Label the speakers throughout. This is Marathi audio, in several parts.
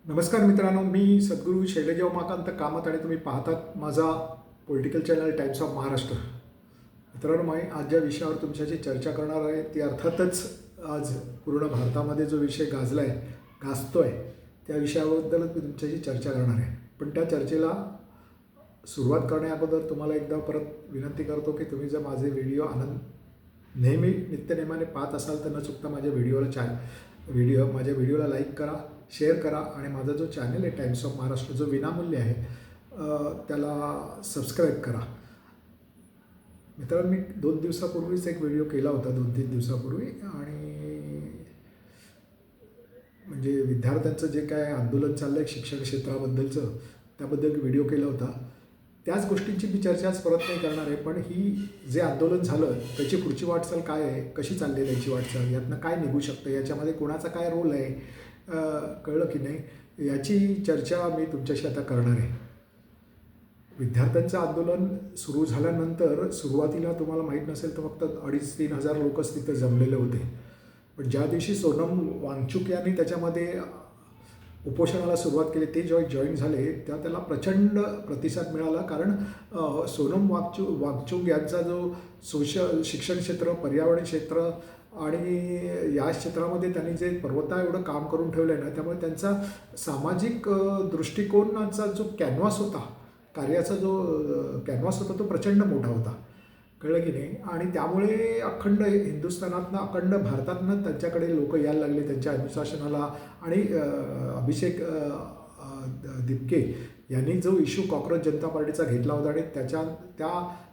Speaker 1: नमस्कार मित्रांनो, मी सद्गुरू शैलजा उमाकांत कामत आणि तुम्ही पाहतात माझा political channel times of Maharashtra. मित्रांनो, मी आज ज्या विषयावर तुमच्याशी चर्चा करणार आहे ती अर्थातच आज पूर्ण भारतामध्ये जो विषय गाजतो आहे त्या विषयाबद्दलच मी तुमच्याशी चर्चा करणार आहे. पण त्या चर्चेला सुरुवात करण्याअगोदर तुम्हाला एकदा परत विनंती करतो की तुम्ही जर माझे व्हिडिओ नेहमी नित्यनेमाने पाहत असाल तर न चुकता माझ्या व्हिडिओला लाईक करा, शेअर करा आणि माझा जो चॅनल आहे टाइम्स ऑफ महाराष्ट्र जो विनामूल्य आहे त्याला सबस्क्राईब करा. मित्रांनो, मी 2 दिवसापूर्वीच एक व्हिडिओ केला होता, 2-3 दिवसापूर्वी, आणि म्हणजे विद्यार्थ्यांचं जे काय आंदोलन चाललं आहे शिक्षण क्षेत्राबद्दलचं त्याबद्दल व्हिडिओ केला होता. त्याच गोष्टींची मी चर्चा आज परत नाही करणार आहे. पण ही जे आंदोलन झालं त्याची पुढची वाटचाल काय आहे, कशी चालली आहे त्याची वाटचाल, यातनं काय निघू शकतं, याच्यामध्ये कोणाचा काय रोल आहे, कळलं की नाही, याची चर्चा मी तुमच्याशी आता करणार आहे. विद्यार्थ्यांचं आंदोलन सुरू झाल्यानंतर सुरुवातीला तुम्हाला माहीत नसेल तर फक्त 2,500-3,000 हजार लोकच तिथे जमलेले होते. पण ज्या दिवशी सोनम वांगचुक यांनी त्याच्यामध्ये उपोषणाला सुरुवात केली, ते जॉईन झाले, त्याला प्रचंड प्रतिसाद मिळाला. कारण सोनम वांगचुक यांचा जो शिक्षण क्षेत्र, पर्यावरण क्षेत्र आणि या क्षेत्रामध्ये त्यांनी जे पर्वता एवढं काम करून ठेवलं आहे ना, त्यामुळे त्यांचा सामाजिक दृष्टिकोनाचा जो कॅनव्हास होता, कार्याचा जो कॅनव्हास होता तो प्रचंड मोठा होता. कळलं की नाही. आणि त्यामुळे अखंड हिंदुस्थानातनं, अखंड भारतातनं त्यांच्याकडे लोक यायला लागले त्यांच्या अनुशासनाला. आणि अभिषेक दिपके यांनी जो इश्यू कॉक्रोच जनता पार्टीचा घेतला होता आणि त्या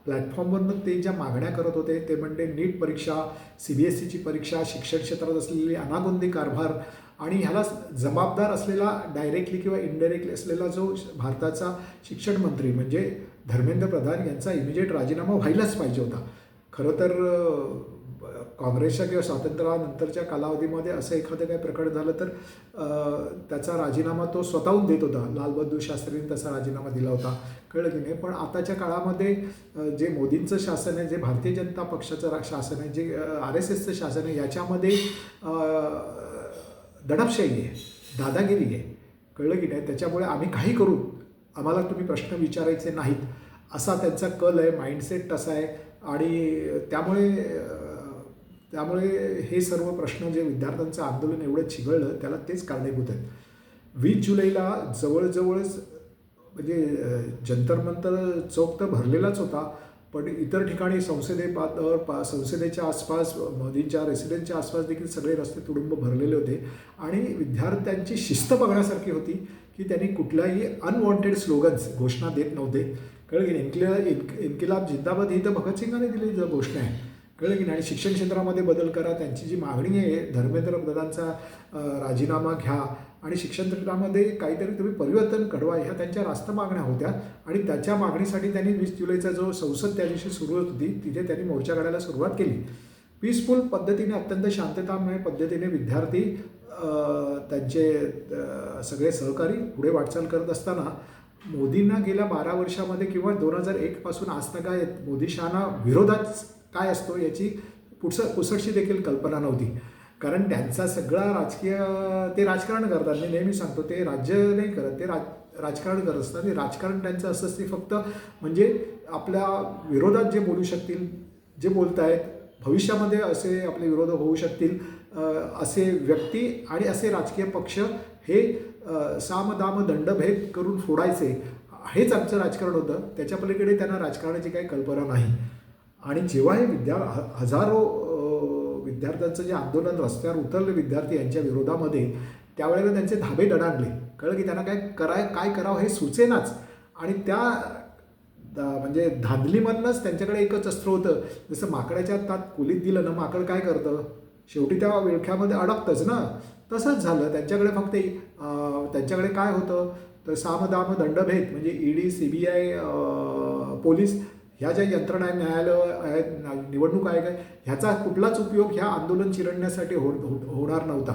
Speaker 1: प्लॅटफॉर्मवरनं ते ज्या मागण्या करत होते ते म्हणजे नीट परीक्षा, CBSEची परीक्षा, शिक्षण क्षेत्रात असलेली अनागोंदी कारभार आणि ह्याला जबाबदार असलेला डायरेक्टली किंवा इनडायरेक्टली असलेला जो भारताचा शिक्षण मंत्री म्हणजे धर्मेंद्र प्रधान यांचा इमिजिएट राजीनामा व्हायलाच पाहिजे होता. खरं तर काँग्रेसच्या किंवा स्वातंत्र्यानंतरच्या कालावधीमध्ये असं एखादं काही प्रकरण झालं तर त्याचा राजीनामा तो स्वतःहून देत होता. लालबहादूर शास्त्रींनी तसा राजीनामा दिला होता. कळलं की नाही. पण आताच्या काळामध्ये जे मोदींचं शासन आहे, जे भारतीय जनता पक्षाचं शासन आहे, जे RSSचं शासन आहे, याच्यामध्ये दडपशाही आहे, दादागिरी आहे. कळलं की नाही. त्याच्यामुळे आम्ही काही करू, आम्हाला तुम्ही प्रश्न विचारायचे नाहीत असा त्यांचा कल आहे, माइंडसेट तसा आहे. आणि त्यामुळे हे सर्व प्रश्न जे विद्यार्थ्यांचं आंदोलन एवढं चिघळलं त्याला तेच कारणीभूत आहेत. 20 जुलैला जवळजवळच म्हणजे जंतर मंतर चौक तर भरलेलाच होता, पण इतर ठिकाणी संसदेच्या आसपास, मोदींच्या रेसिडेन्सच्या आसपास देखील सगळे रस्ते तुडुंब भरलेले होते. आणि विद्यार्थ्यांची शिस्त बघण्यासारखी होती की त्यांनी कुठल्याही अनवॉन्टेड स्लोगन्स, घोषणा देत नव्हते. कळलं की नाही. इन्किलाब जिंदाबाद ही तर भगतसिंगाने दिलेली घोषणा आहे. कळलं की नाही. आणि शिक्षण क्षेत्रामध्ये बदल करा, त्यांची जी मागणी आहे धर्मेंद्र प्रधानचा राजीनामा घ्या आणि शिक्षण क्षेत्रामध्ये काहीतरी तुम्ही परिवर्तन घडवा, ह्या त्यांच्या रास्त मागण्या होत्या. आणि त्याच्या मागणीसाठी त्यांनी 20 जुलैचा जो संसद त्या दिवशी सुरू होत होती तिथे त्यांनी मोर्चा काढायला सुरुवात केली. पीसफुल पद्धतीने, अत्यंत शांततामय पद्धतीने विद्यार्थी त्यांचे सगळे सहकारी पुढे वाटचाल करत असताना मोदींना गेल्या 12 वर्षामध्ये किंवा 2001 पासून आजतागायत मोदी शहाना विरोधात काय असतो याची पुसटशी देखील कल्पना नव्हती. कारण त्यांचा सगळा ते राजकारण करतात. मी नेहमी सांगतो, ते राज्य नाही करत, ते राजकारण करत असतात. ते राजकारण त्यांचं असं असते फक्त म्हणजे आपल्या विरोधात जे बोलू शकतील, जे बोलत आहेत, भविष्यामध्ये असे आपले विरोध होऊ शकतील असे व्यक्ती आणि असे राजकीय पक्ष हे सामदाम दंडभेद करून फोडायचे, हेच आमचं राजकारण होतं. त्याच्या पलीकडे त्यांना राजकारणाची काही कल्पना नाही. आणि जेव्हा हे हजारो विद्यार्थ्यांचं जे आंदोलन, रस्त्यावर उतरले विद्यार्थी यांच्या विरोधामध्ये, त्यावेळेला त्यांचे धाबे दडाणले. कळलं की त्यांना काय करावं हे सुचेनाच. आणि त्या म्हणजे धांदलीमधनंच त्यांच्याकडे एकच अस्त्र होतं. जसं माकडाच्या हातात कोलीत दिलं ना, माकड काय करतं, शेवटी त्या विळख्यामध्ये अडकतंच ना. तसंच झालं त्यांच्याकडे. फक्त त्यांच्याकडे काय होतं तर सामदाम दंडभेद म्हणजे ED, CBI, पोलीस ह्या ज्या यंत्रणा आहेत, न्यायालय आहेत, निवडणूक आयोग आहे, ह्याचा कुठलाच उपयोग ह्या आंदोलन चिरडण्यासाठी होणार नव्हता.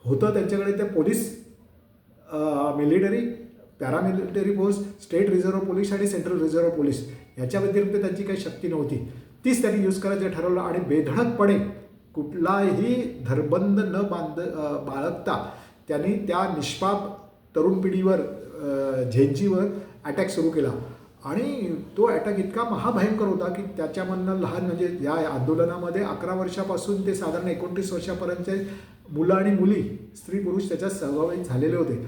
Speaker 1: होतं त्यांच्याकडे ते police, military, paramilitary force, state reserve police आणि सेंट्रल रिझर्व्ह पोलीस, ह्याच्या व्यतिरिक्त त्यांची काही शक्ती नव्हती. तीच त्यांनी यूज करायचं ठरवलं. आणि बेधडकपणे कुठलाही धरबंद न बाळगता त्यांनी त्या निष्पाप तरुण पिढीवर झेंजीवर अटॅक सुरू केला आणि तो अटॅक इतका महाभयंकर होता की त्याच्यामधनं लहान म्हणजे या आंदोलनामध्ये 11 वर्षापासून ते साधारण 29 वर्षापर्यंतचे मुलं आणि मुली स्त्री पुरुष त्याच्यात सहभागी झालेले होते.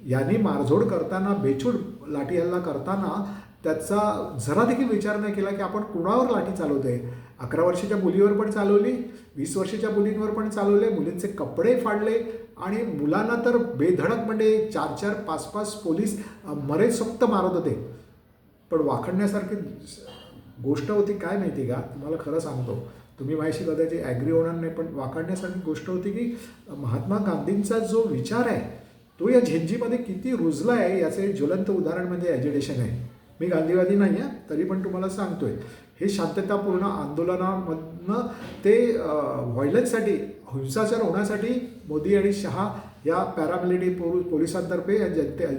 Speaker 1: यांनी मारझोड करताना बेछूट लाठी हल्ला करताना त्याचा जरा देखील विचार नाही केला की आपण कुणावर लाठी चालवतोय. 11 वर्षाच्या मुलीवर पण चालवली, 20 वर्षाच्या मुलींवर पण चालवले, मुलींचे कपडे फाडले आणि मुलांना तर बेधडक म्हणजे 4-4, 5-5 पोलीस मरेसोक्त मारत होते. पण वाखाणण्यासारखी गोष्ट होती काय माहिती का, तुम्हाला खरं सांगतो, तुम्ही माझ्याशी कदाचित ॲग्री होणार नाही, पण वाखाणण्यासारखी गोष्ट होती की महात्मा गांधींचा जो विचार आहे तो या झेंजीमध्ये किती रुजला आहे याचे ज्वलंत उदाहरण म्हणजे ॲजिटेशन आहे. मी गांधीवादी नाही आहे तरी पण तुम्हाला सांगतोय, हे शांततापूर्ण आंदोलनामधनं ते व्हायलन्ससाठी हिंसाचार होण्यासाठी मोदी आणि शहा या पॅरामिलिटरी पोलिसांतर्फे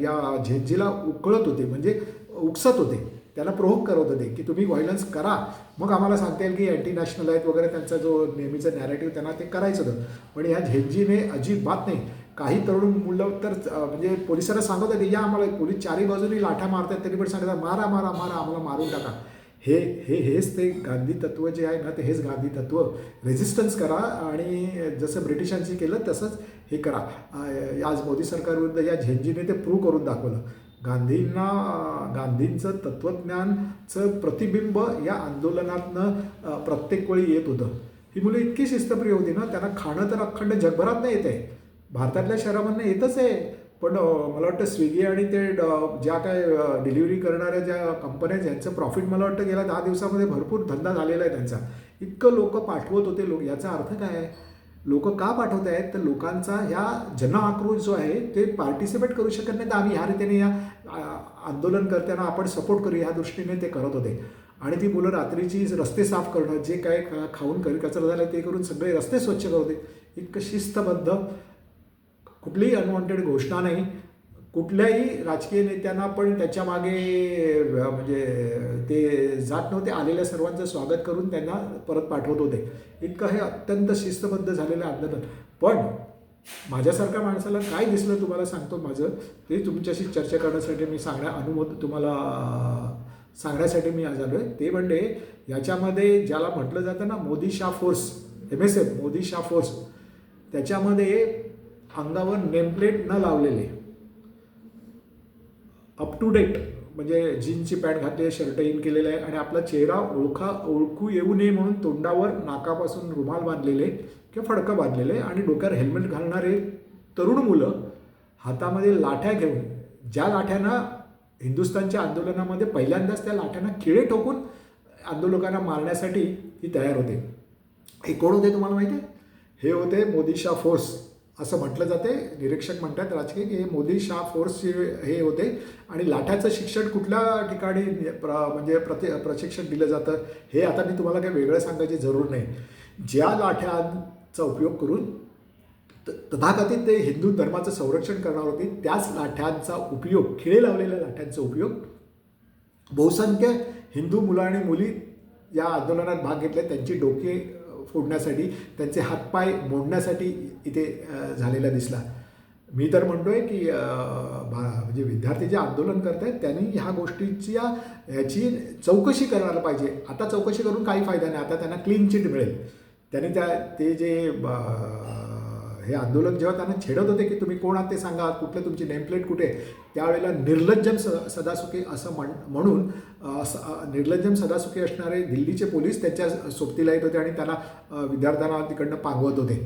Speaker 1: या झेंजीला उकळत होते, म्हणजे उकसत होते, त्यांना प्रोव्होक करत होते की तुम्ही व्हायलन्स करा, मग आम्हाला सांगता येईल की अँटी नॅशनल आहेत वगैरे, त्यांचा जो नेहमीचा नॅरेटिव्ह त्यांना ते करायचं होतं. पण या झेंजीने अजिबात नाही. काही तरुण मुलं तर म्हणजे पोलिसांना सांगत होते या आम्हाला, पोलीस चारही बाजूनी लाठ्या मारतात तरी पण सांगतात मारा मारा मारा आम्हाला मारून टाका. हेच ते गांधी तत्त्व जे आहे ना, ते हेच गांधी तत्त्व, रेझिस्टन्स करा आणि जसं ब्रिटिशांशी केलं तसंच हे करा. आज मोदी सरकारविरुद्ध या झेंजीने ते प्रूव्ह करून दाखवलं. गांधींचं तत्त्वज्ञानचं प्रतिबिंब या आंदोलनातनं प्रत्येक वेळी येत होतं. ही मुलं इतकी शिस्तप्रिय होती ना, त्यांना खाणं तर अखंड जगभरात नाही येत आहे, भारतातल्या शहरामधनं येतच आहे, पण मला वाटतं स्विगी आणि ते ज्या काय डिलिव्हरी करणाऱ्या ज्या कंपन्या ज्यांचं प्रॉफिट मला वाटतं गेल्या 10 दिवसामध्ये भरपूर धंदा झालेला आहे त्यांचा. इतकं लोक पाठवत होते लोक. याचा अर्थ काय आहे, लोक का पाठवत आहेत तर लोकांचा ह्या जनआक्रोश जो आहे ते पार्टिसिपेट करू शकत नाही, तर आम्ही ह्या रीतीने या आंदोलन करताना आपण सपोर्ट करू ह्या दृष्टीने ते करत होते. आणि ती मुलं रात्रीची रस्ते साफ करणं, जे काय खाऊन कचरा झाला ते करून सगळे रस्ते स्वच्छ करत होते. इतकं शिस्तबद्ध, कुठलीही अनवॉन्टेड घोषणा नाही, कुठल्याही राजकीय नेत्यांना पण त्याच्यामागे म्हणजे ते जात नव्हते, आलेल्या सर्वांचं स्वागत करून त्यांना परत पाठवत होते. इतकं हे अत्यंत शिस्तबद्ध झालेलं आंदोलन. पण माझ्यासारख्या माणसाला काय दिसलं तुम्हाला सांगतो, माझं ते तुमच्याशी चर्चा करण्यासाठी मी तुम्हाला सांगण्यासाठी मी आज आलो आहे. ते म्हणजे याच्यामध्ये ज्याला म्हटलं जातं ना Modi Shah force, MSF Modi Shah force, त्याच्यामध्ये अंगावर नेमप्लेट न लावलेले, अप टू डेट म्हणजे जीन्सची पॅन्ट घातली, शर्ट इन केलेलं आहे आणि आपला चेहरा ओळखू येऊ नये म्हणून तोंडावर नाकापासून रुमाल बांधलेले किंवा फडकं बांधलेले आणि डोक्यावर हेल्मेट घालणारे तरुण मुलं हातामध्ये लाठ्या घेऊन, ज्या लाठ्यांना हिंदुस्थानच्या आंदोलनामध्ये पहिल्यांदाच त्या लाठ्यांना खिळे ठोकून आंदोलकांना मारण्यासाठी ती तयार होते. हे कोण होते तुम्हाला माहिती आहे? हे होते मोदी शाह फोर्स असं म्हटलं जाते. निरीक्षक म्हणतात राजकीय की हे मोदी शाह फोर्सचे हे होते. आणि लाठ्याचं शिक्षण कुठल्या ठिकाणी म्हणजे प्रशिक्षण दिलं जातं हे आता मी तुम्हाला काही वेगळं सांगायची जरूर नाही. ज्या लाठ्यांचा उपयोग करून तथाकथित ते हिंदू धर्माचं संरक्षण करणार होते, त्याच लाठ्यांचा उपयोग, खिळे लावलेल्या लाठ्यांचा उपयोग बहुसंख्य हिंदू मुलं आणि मुली या आंदोलनात भाग घेतले, त्यांची डोके फोडण्यासाठी, त्यांचे हातपाय मोडण्यासाठी इथे झालेला दिसला. मी तर म्हणतोय की म्हणजे विद्यार्थी जे आंदोलन करत आहेत त्यांनी ह्या ह्याची चौकशी करायला पाहिजे. आता चौकशी करून काही फायदा नाही, आता त्यांना क्लीन चिट मिळेल. त्यांनी ते जे हे आंदोलन जेव्हा त्यांना छेडत होते की तुम्ही कोण आहात ते सांगा, कुठलं तुमची नेमप्लेट कुठे, त्यावेळेला निर्लज्जम सदासुखी असं म्हणून निर्लज्जम सदासुखी असणारे दिल्लीचे पोलीस त्यांच्या सोबतीला येत होते आणि त्यांना विद्यार्थ्यांना तिकडनं पांगवत होते.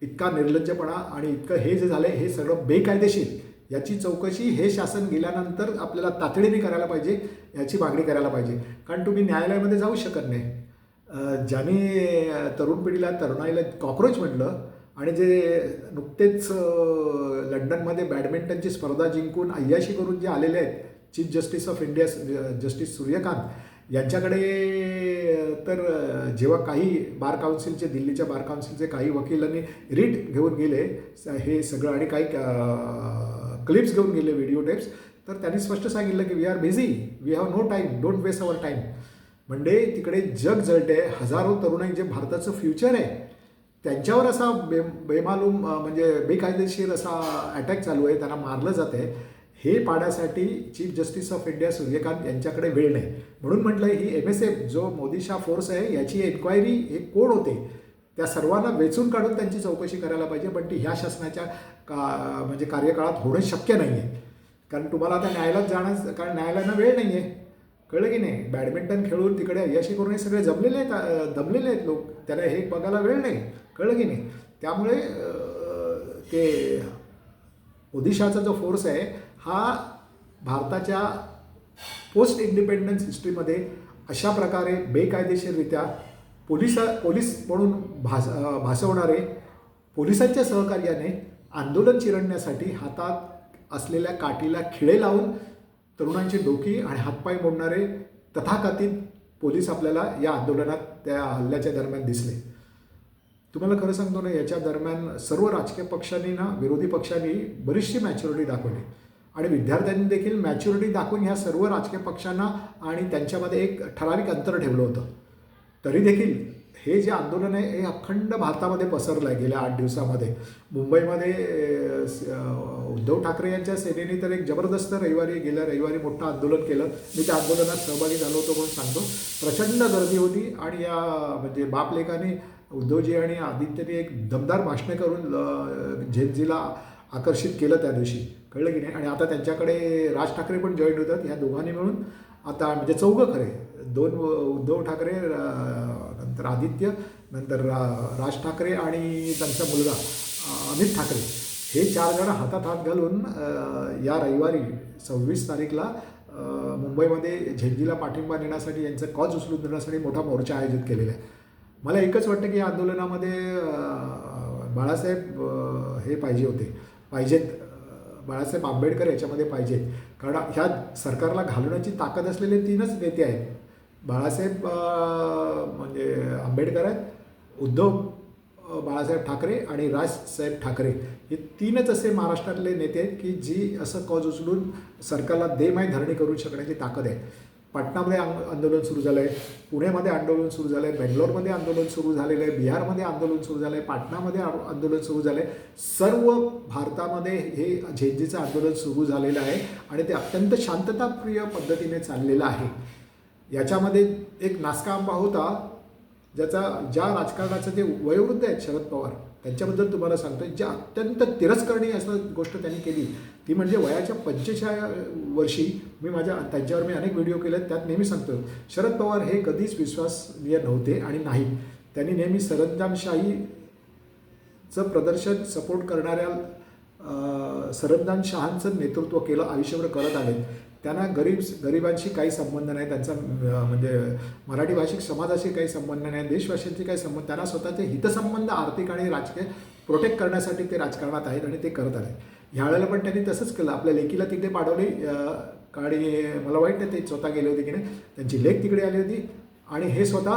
Speaker 1: इतका निर्लज्जपणा आणि इतकं हे जे झालं हे सगळं बेकायदेशीर, याची चौकशी हे शासन गेल्यानंतर आपल्याला तातडीने करायला पाहिजे, याची मागणी करायला पाहिजे. कारण तुम्ही न्यायालयामध्ये जाऊ शकत नाही. ज्याने तरुण पिढीला तरुणाईला कॉक्रोच म्हटलं आणि जे नुकतेच लंडनमध्ये बॅडमिंटनची स्पर्धा जिंकून अय्याशी करून जे आलेले आहेत chief justice of India justice Suryakant, यांच्याकडे तर जेव्हा काही बार काउन्सिलचे, दिल्लीच्या बार काउन्सिलचे काही वकिलांनी रिट घेऊन गेले हे सगळं आणि काही क्लिप्स घेऊन गेले, व्हिडिओ टेप्स, तर त्यांनी स्पष्ट सांगितलं की we are busy, we have no time, don't waste our time. म्हणजे तिकडे जग जळते. हजारो तरुणाई जे भारताचं फ्युचर आहे त्यांच्यावर असा बेमालूम म्हणजे बेकायदेशीर असा अटॅक चालू आहे, त्यांना मारलं जात आहे, हे पाहण्यासाठी chief justice of India Suryakant यांच्याकडे वेळ नाही. म्हणून म्हटलं ही MSF जो मोदी शाह फोर्स आहे याची एन्क्वायरी हे कोण होते त्या सर्वांना वेचून काढून त्यांची चौकशी करायला पाहिजे. पण ती ह्या शासनाच्या म्हणजे कार्यकाळात होणं शक्य नाही आहे. कारण तुम्हाला आता न्यायालयात जाणं, कारण न्यायालयाला वेळ नाही आहे, कळलं की नाही. बॅडमिंटन खेळून तिकडे अय्याशी करून हे सगळे जमलेले आहेत, दमलेले आहेत लोक, त्याला हे बघायला वेळ नाही, कळलं की नाही. त्यामुळे ते ओदिशाचा जो फोर्स आहे हा भारताच्या पोस्ट इंडिपेंडन्स हिस्ट्रीमध्ये अशा प्रकारे बेकायदेशीररित्या पोलीस म्हणून भासवणारे, पोलिसांच्या सहकार्याने आंदोलन चिरडण्यासाठी हातात असलेल्या काठीला खिळे लावून तरुणांची डोकी आणि हातपाय मोडणारे तथाकथित पोलीस आपल्याला या आंदोलनात त्या हल्ल्याच्या दरम्यान दिसले. तुम्हाला खरं सांगतो ना, याच्या दरम्यान सर्व राजकीय पक्षांनी ना, विरोधी पक्षांनी बरीचशी मॅच्युरिटी दाखवली आणि विद्यार्थ्यांनी देखील मॅच्युरिटी दाखवून ह्या सर्व राजकीय पक्षांना आणि त्यांच्यामध्ये एक ठराविक अंतर ठेवलं होतं. तरी देखील हे जे आंदोलन आहे हे अखंड भारतामध्ये पसरलं आहे गेल्या 8 दिवसामध्ये. मुंबईमध्ये उद्धव ठाकरे यांच्या सेनेने तर एक जबरदस्त गेल्या रविवारी मोठं आंदोलन केलं. मी त्या आंदोलनात सहभागी झालो होतो म्हणून सांगतो. प्रचंड गर्दी होती आणि या म्हणजे बापलेखाने उद्धवजी आणि आदित्यने एक दमदार भाषणे करून झेनजीला आकर्षित केलं त्या दिवशी, कळलं की नाही. आणि आता त्यांच्याकडे राज ठाकरे पण जॉईन होतात. ह्या दोघांनी मिळून आता म्हणजे चौघं खरे, 2 उद्धव ठाकरे, नंतर आदित्य, नंतर राज ठाकरे आणि त्यांचा मुलगा अमित ठाकरे, हे 4 जण हातात हात घालून या रविवारी 26 तारीखला मुंबईमध्ये झेंजीला पाठिंबा देण्यासाठी, यांचं कॉज उचलून देण्यासाठी मोठा मोर्चा आयोजित केलेला आहे. मला एकच वाटतं की या आंदोलनामध्ये बाळासाहेब हे पाहिजेत, बाळासाहेब आंबेडकर याच्यामध्ये पाहिजेत. कारण ह्या सरकारला घालवण्याची ताकद असलेले 3च नेते आहेत. बाळासाहेब म्हणजे आंबेडकर आहेत, उद्धव बाळासाहेब ठाकरे आणि राजसाहेब ठाकरे, हे 3च असे महाराष्ट्रातले नेते आहेत की जी असं कॉज उचलून सरकारला देमाय धरणी करू शकण्याची ताकद आहे. पाटणामध्ये आंदोलन सुरू झालं आहे, पुण्यामध्ये आंदोलन सुरू झालं आहे, बेंगलोरमध्ये आंदोलन सुरू झालेलं आहे, बिहारमध्ये आंदोलन सुरू झालं आहे, पाटणामध्ये आंदोलन सुरू झालं आहे. सर्व भारतामध्ये हे झेंजीचं आंदोलन सुरू झालेलं आहे आणि ते अत्यंत शांतताप्रिय पद्धतीने चाललेलं आहे. याच्यामध्ये एक नासका आंबा होता ज्या राजकारणाचं ते वयोवृद्ध आहेत शरद पवार, त्यांच्याबद्दल तुम्हाला सांगतो, जे अत्यंत तिरस्करणीय असं गोष्ट त्यांनी केली ती म्हणजे वयाच्या 45व्या वर्षी त्यांच्यावर मी अनेक व्हिडिओ केले, त्यात नेहमी सांगतो शरद पवार हे कधीच विश्वासनीय नव्हते आणि नाही. त्यांनी नेहमी सरंजामशाहीचं प्रदर्शन सपोर्ट करणाऱ्या सरंजामशहांचं नेतृत्व केलं, आयुष्यभर करत आले. त्यांना गरिबांशी काही संबंध नाही, त्यांचा म्हणजे मराठी भाषिक समाजाशी काही संबंध नाही, देशवासियांशी काही संबंध, त्यांना स्वतःचे हितसंबंध आर्थिक आणि राजकीय प्रोटेक्ट करण्यासाठी ते राजकारणात आहेत आणि ते करत आले. ह्यावेळेला पण त्यांनी तसंच केलं. आपल्या लेकीला तिकडे पाठवली आणि मला वाईट नाही ते स्वतः गेले होते की नाही, त्यांची लेक तिकडे आली होती आणि हे स्वतः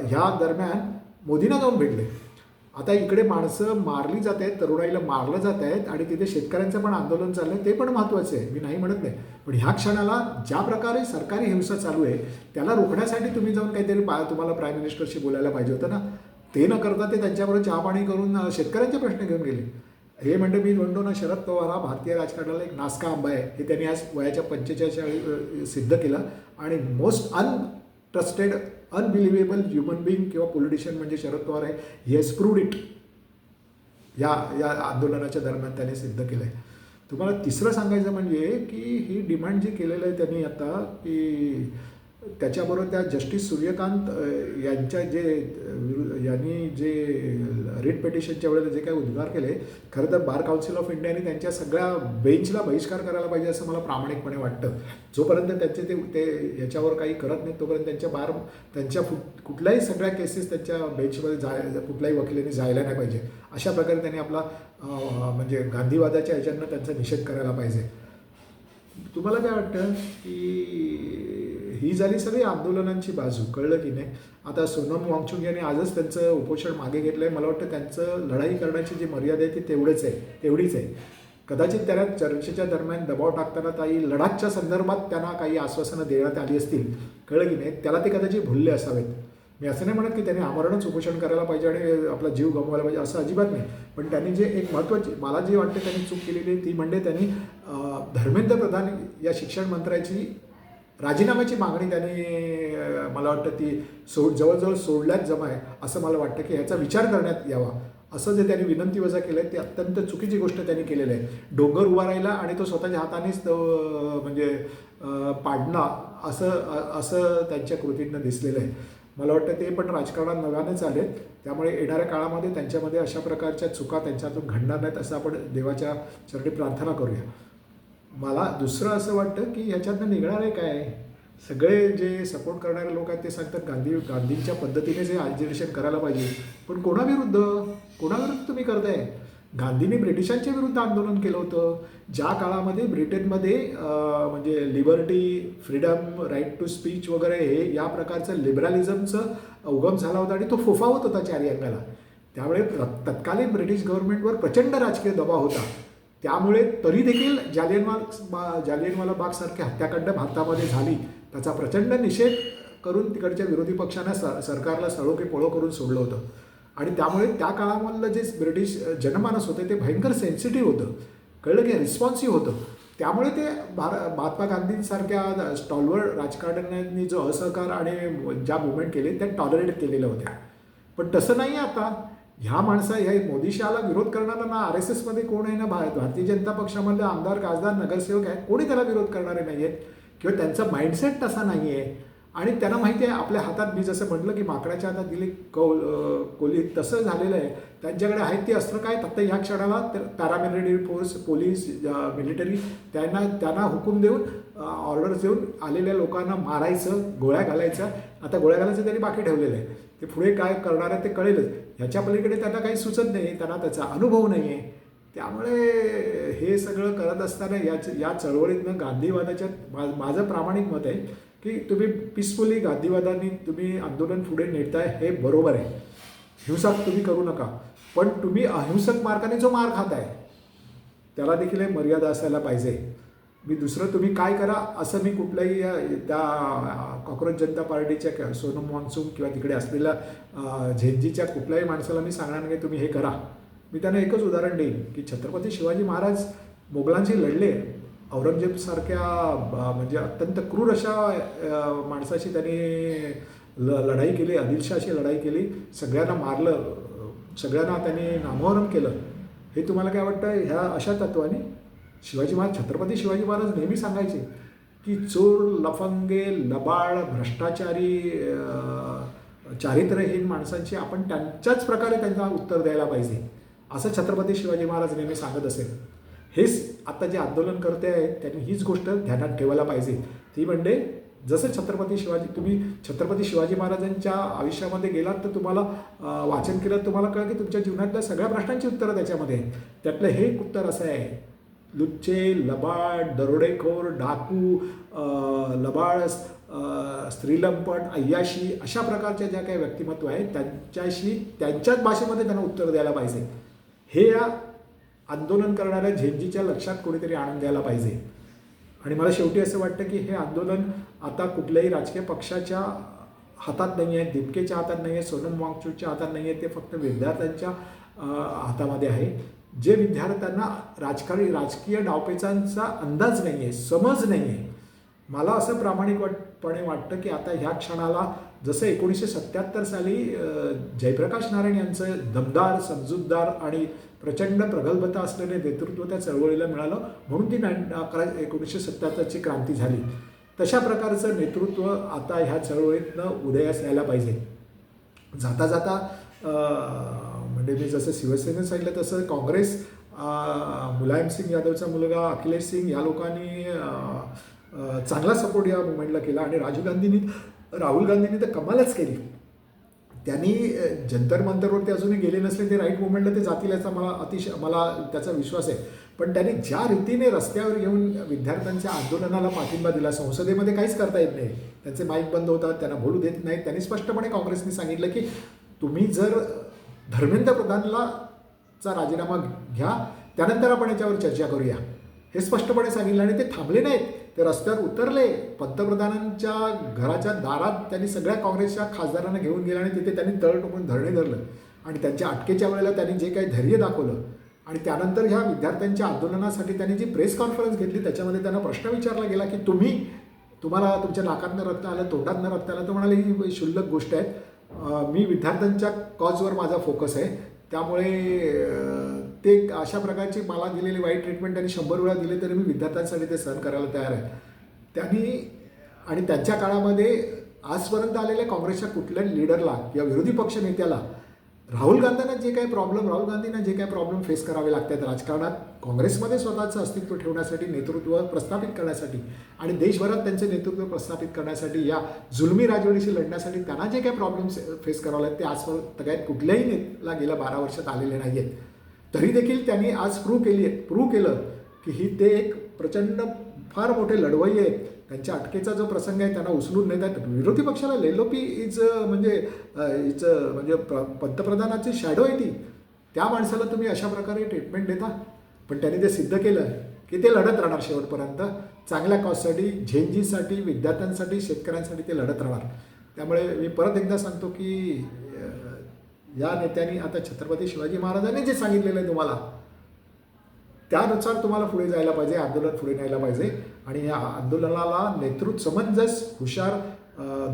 Speaker 1: ह्या दरम्यान मोदींना जाऊन भेटले. आता इकडे माणसं मारली जात आहेत, तरुणाईला मारलं जात आहेत आणि तिथे शेतकऱ्यांचं पण आंदोलन चाललं आहे, ते पण महत्त्वाचं आहे, मी नाही म्हणत नाही. पण ह्या क्षणाला ज्या प्रकारे सरकारी हिंसा चालू आहे त्याला रोखण्यासाठी तुम्ही जाऊन काहीतरी तुम्हाला प्राईम मिनिस्टरशी बोलायला पाहिजे होतं ना. ते न करता ते त्यांच्याबरोबर चहापाणी करून शेतकऱ्यांचे प्रश्न घेऊन गेले. हे मी म्हणतो ना, शरद पवार हा भारतीय राजकारणाला एक नासका आंबा आहे. हे त्यांनी आज वयाच्या 45 सिद्ध केलं आणि most untrusted unbelievable human being किंवा पॉलिटिशियन म्हणजे शरद पवार आहे. He has proved it. या आंदोलनाच्या दरम्यान त्याने सिद्ध केलं आहे. तुम्हाला तिसरं सांगायचं म्हणजे की ही डिमांड जी केलेलं आहे त्यांनी आता की त्याच्याबरोबर त्या जस्टिस सूर्यकांत यांच्या यांनी जे रिट पिटिशनच्या वेळेला जे काही उद्गार केले, खरं तर बार काउन्सिल ऑफ इंडियाने त्यांच्या सगळ्या बेंचला बहिष्कार करायला पाहिजे असं मला प्रामाणिकपणे वाटतं. जोपर्यंत त्यांचे ते याच्यावर काही करत नाहीत तोपर्यंत त्यांच्या कुठल्याही सगळ्या केसेस त्यांच्या बेंचमध्ये कुठल्याही वकिलांनी जायला नाही पाहिजे. अशा प्रकारे त्यांनी आपला म्हणजे गांधीवादाच्या ह्याच्यानं त्यांचा निषेध करायला पाहिजे. तुम्हाला काय वाटतं की ही झाली सगळी आंदोलनांची बाजू, कळलं की नाही. आता सोनम वांगचुक यांनी आजच त्यांचं उपोषण मागे घेतलं आहे. मला वाटतं त्यांचं लढाई करण्याची जी मर्यादा आहे ती तेवढीच आहे. कदाचित त्याला चर्चेच्या दरम्यान दबाव टाकताना काही लडाखच्या संदर्भात त्यांना काही आश्वासनं देण्यात आली असतील, कळलं की नाही, त्याला ते कदाचित भुलले असावेत. मी असं नाही म्हणत की त्यांनी आमरणच उपोषण करायला पाहिजे आणि आपला जीव गमवायला पाहिजे, असं अजिबात नाही. पण त्यांनी जे एक महत्त्वाची मला जे वाटते त्यांनी चूक केलेली ती म्हणजे त्यांनी धर्मेंद्र प्रधान या शिक्षण मंत्र्याची राजीनाम्याची मागणी त्यांनी मला वाटतं ती जवळजवळ सोडल्याच जमा आहे असं मला वाटतं की ह्याचा विचार करण्यात यावा. असं जे त्यांनी विनंती वजा केलं आहे ते अत्यंत चुकीची गोष्ट त्यांनी केलेली आहे. डोंगर उभा राहिला आणि तो स्वतःच्या हातानेच तो म्हणजे पाडणं असं त्यांच्या कृतींना दिसलेलं आहे. मला वाटतं ते पण राजकारणात नव्यानेच आले, त्यामुळे येणाऱ्या काळामध्ये त्यांच्यामध्ये अशा प्रकारच्या चुका त्यांच्यातून घडणार नाहीत असं आपण देवाच्या चरणी प्रार्थना करूया. मला दुसरं असं वाटतं की ह्याच्यातनं निघणार आहे काय, सगळे जे सपोर्ट करणारे लोक आहेत ते सांगतात गांधींच्या पद्धतीने जे आयजेनेशन करायला पाहिजे, पण कोणाविरुद्ध तुम्ही करताय? गांधींनी ब्रिटिशांच्या विरुद्ध आंदोलन केलं होतं. ज्या काळामध्ये ब्रिटनमध्ये म्हणजे liberty, freedom, right to speech वगैरे हे या प्रकारचं लिबरलिझमचं उगम झाला होता आणि तो फोफावत होता चारी अंगाला. त्यामुळे तत्कालीन ब्रिटिश गव्हर्नमेंटवर प्रचंड राजकीय दबाव होता. त्यामुळे तरी देखील जालियनवाला बागसारखी हत्याकांड भारतामध्ये झाली, त्याचा प्रचंड निषेध करून तिकडच्या विरोधी पक्षानं सरकारला सळो की पळो करून सोडलं होतं. आणि त्यामुळे त्या काळामधलं जे ब्रिटिश जनमानस होते ते भयंकर सेन्सिटिव्ह होतं, कळलं की रिस्पॉन्सिव्ह होतं. त्यामुळे ते महात्मा गांधींसारख्या स्टॉलवर राजकारण्यांनी जो असहकार आणि ज्या मुवमेंट केले त्या टॉलरेट केलेल्या होत्या. पण तसं नाही आहे आता. ह्या ह्या मोदी शहाला विरोध करणारा ना RSSमध्ये कोण आहे ना भारतीय जनता पक्षामधले आमदार, खासदार, नगरसेवक आहेत, कोणी त्याला विरोध करणारे नाही आहेत किंवा त्यांचा माइंडसेट तसा नाही आहे. आणि त्यांना माहिती आहे आपल्या हातात, मी जसं म्हटलं की माकडाच्या हातात दिली कोली, तसं झालेलं आहे. त्यांच्याकडे आहेत ती अस्त्र काय, फक्त ह्या क्षणाला पॅरामिलिटरी फोर्स, पोलीस, मिलिटरी त्यांना हुकूम देऊन ऑर्डर्स देऊन आलेल्या लोकांना मारायचं, गोळ्या घालायचं. आता गोळ्या घालायचं त्यांनी बाकी ठेवलेलं आहे, ते पुढे काय करणार आहे ते कळेलच. ह्याच्या पलीकडे त्यांना काही सुचत नाही, त्यांना त्याचा अनुभव नाही आहे. त्यामुळे हे सगळं करत असताना या चळवळीतनं गांधीवादाच्या माझं प्रामाणिक मत आहे की तुम्ही पीसफुली गांधीवादांनी तुम्ही आंदोलन पुढे नेताय हे बरोबर आहे. हिंसक तुम्ही करू नका, पण तुम्ही अहिंसक मार्गाने जो मार खाताय त्याला देखील मर्यादा असायला पाहिजे. दुसरं तुम्ही काय करा असं मी कुठल्याही त्या कॉक्रोच जनता पार्टीच्या सोनम वांगचुक किंवा तिकडे असलेल्या झेंजीच्या कुठल्याही माणसाला मी सांगणार नाही तुम्ही हे करा. मी त्यांना एकच उदाहरण देईन की छत्रपती शिवाजी महाराज मोगलांशी लढले. औरंगजेबसारख्या म्हणजे अत्यंत क्रूर अशा माणसाशी त्यांनी लढाई केली, आदिलशाहशी लढाई केली, सगळ्यांना मारलं, सगळ्यांना त्यांनी नामोहरम केलं. हे तुम्हाला काय वाटतं? ह्या अशा तत्वाने छत्रपती शिवाजी महाराज नेहमी सांगायचे की चोर, लफंगे, लबाड, भ्रष्टाचारी, चारित्र्यहीन माणसांची आपण त्यांच्याच प्रकारे त्यांना उत्तर द्यायला पाहिजे, असं छत्रपती शिवाजी महाराज नेहमी सांगत असेल. हेच आता जे आंदोलन करते आहेत त्यांनी हीच गोष्ट ध्यानात ठेवायला पाहिजे. ती म्हणजे जसं तुम्ही छत्रपती शिवाजी महाराजांच्या आयुष्यामध्ये गेलात तर तुम्हाला वाचन केलं, तुम्हाला कळलं की तुमच्या जीवनातल्या सगळ्या प्रश्नांची उत्तरं त्याच्यामध्ये. त्यातलं हे एक उत्तर असं आहे, लुच्चे, लबाड, दरोडेखोर, डाकू, लबाड, स्त्रीलंपट, अय्याशी अशा प्रकारच्या ज्या काही व्यक्तिमत्व आहेत त्यांच्याच भाषेमध्ये त्यांना उत्तर द्यायला पाहिजे. हे या आंदोलन करणाऱ्या झेंजीच्या लक्षात कोणीतरी आणून द्यायला पाहिजे. आणि मला शेवटी असं वाटतं की हे आंदोलन आता कुठल्याही राजकीय पक्षाच्या हातात नाही आहे, दीपकेच्या हातात नाही आहे, सोनम वांगचूकच्या हातात नाही आहे, ते फक्त विद्यार्थ्यांच्या हातामध्ये आहे. जे विद्यार्थ्यांना राजकीय डावपेचांचा अंदाज नाही आहे, समज नाही आहे. मला असं प्रामाणिकपणे वाटतं की आता ह्या क्षणाला जसं 1977 साली जयप्रकाश नारायण यांचं दमदार, समजूतदार आणि प्रचंड प्रगल्भता असलेले नेतृत्व त्या चळवळीला मिळालं, म्हणून ती 1977ची क्रांती झाली. तशा प्रकारचं नेतृत्व आता ह्या चळवळीतनं उदयास यायला पाहिजे. जाता जाता म्हणजे मी जसं शिवसेनेनं सांगितलं तसं काँग्रेस, मुलायमसिंग यादवचा मुलगा अखिलेश सिंग या लोकांनी चांगला सपोर्ट या मुवमेंटला केला. आणि राहुल गांधींनी तर कमालच केली. त्यांनी जंतर मंतरवरती अजूनही गेले नसले, ते राईट मुवमेंटला ते जातील याचा मला त्याचा विश्वास आहे. पण त्यांनी ज्या रीतीने रस्त्यावर येऊन विद्यार्थ्यांच्या आंदोलनाला पाठिंबा दिला, संसदेमध्ये काहीच करता येत नाही, त्यांचे माईक बंद होतात, त्यांना बोलू देत नाहीत. त्यांनी स्पष्टपणे काँग्रेसने सांगितलं की तुम्ही जर धर्मेंद्र प्रधानचा राजीनामा घ्या, त्यानंतर आपण याच्यावर चर्चा करूया, हे स्पष्टपणे सांगितलं. आणि ते थांबले नाहीत, ते रस्त्यावर उतरले. पंतप्रधानांच्या घराच्या दारात त्यांनी सगळ्या काँग्रेसच्या खासदारांना घेऊन गेले आणि तिथे त्यांनी तळ टोकून धरणे धरलं आणि त्यांच्या अटकेच्या वेळेला त्यांनी जे काही धैर्य दाखवलं आणि त्यानंतर ह्या विद्यार्थ्यांच्या आंदोलनासाठी त्यांनी जी प्रेस कॉन्फरन्स घेतली त्याच्यामध्ये त्यांना प्रश्न विचारला गेला की तुम्हाला तुमच्या नाकातनं रक्त आलं, तोंडातनं रक्त आलं. तर म्हणाले ही क्षुल्लक गोष्ट आहे, मी विद्यार्थ्यांच्या कॉजवर माझा फोकस आहे, त्यामुळे ते अशा प्रकारची मला दिलेली वाईट ट्रीटमेंट त्यांनी 100 वेळा दिली तरी मी विद्यार्थ्यांसाठी ते सहन करायला तयार आहे. त्यांनी आणि त्यांच्या काळामध्ये आजपर्यंत आलेल्या काँग्रेसच्या कुठल्याही लीडरला किंवा विरोधी पक्ष नेत्याला राहुल गांधींना जे काही प्रॉब्लेम फेस करावे लागतात राजकारणात, काँग्रेसमध्ये स्वतःचं अस्तित्व ठेवण्यासाठी, नेतृत्व प्रस्थापित करण्यासाठी आणि देशभरात त्यांचे नेतृत्व प्रस्थापित करण्यासाठी, या जुलमी राजवटीशी लढण्यासाठी त्यांना जे काही प्रॉब्लेम्स फेस करावे लागतात ते आजपर्यंत काय कुठल्याही नेत्याला गेल्या 12 वर्षात आलेले नाही आहेत. तरी देखील त्यांनी आज प्रूव्ह केलं की ते एक प्रचंड फार मोठे लढवई आहेत. त्यांच्या अटकेचा जो प्रसंग आहे त्यांना उचलून नेतात. विरोधी पक्षाला लेलोपी म्हणजे पंतप्रधानाची शॅडो आहे ती. त्या माणसाला तुम्ही अशा प्रकारे ट्रीटमेंट देता. पण त्यांनी ते सिद्ध केलं की ते लढत राहणार शेवटपर्यंत, चांगल्या कॉजसाठी, झेंजीसाठी, विद्यार्थ्यांसाठी, शेतकऱ्यांसाठी ते लढत राहणार. त्यामुळे मी परत एकदा सांगतो की या नेत्यांनी आता छत्रपती शिवाजी महाराजांनी जे सांगितलेलं आहे तुम्हाला त्यानुसार तुम्हाला पुढे जायला पाहिजे, आंदोलन पुढे न्यायला पाहिजे आणि या आंदोलनाला समंजस, हुशार,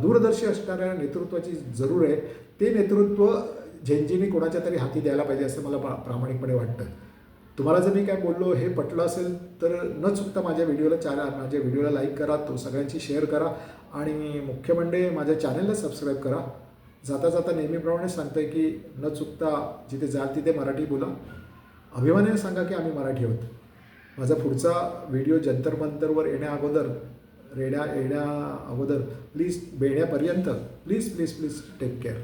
Speaker 1: दूरदर्शी असणाऱ्या नेतृत्वाची जरूर आहे. ते नेतृत्व झेंजीने कोणाच्या तरी हाती द्यायला पाहिजे असं मला प्रामाणिकपणे वाटतं. तुम्हाला जर मी काय बोललो हे पटलं असेल तर न चुकता माझ्या व्हिडिओला लाईक करा, तो सगळ्यांशी शेअर करा आणि मुख्य म्हणजे माझ्या चॅनलला सबस्क्राईब करा. जाता जाता नेहमीप्रमाणे सांगतो आहे की न चुकता जिथे जाल तिथे मराठी बोला. अभिमानाने सांगा की आम्ही मराठी आहोत. माझा पुढचा व्हिडिओ जंतर मंतरवर येण्या अगोदर प्लीज प्लीज टेक केअर.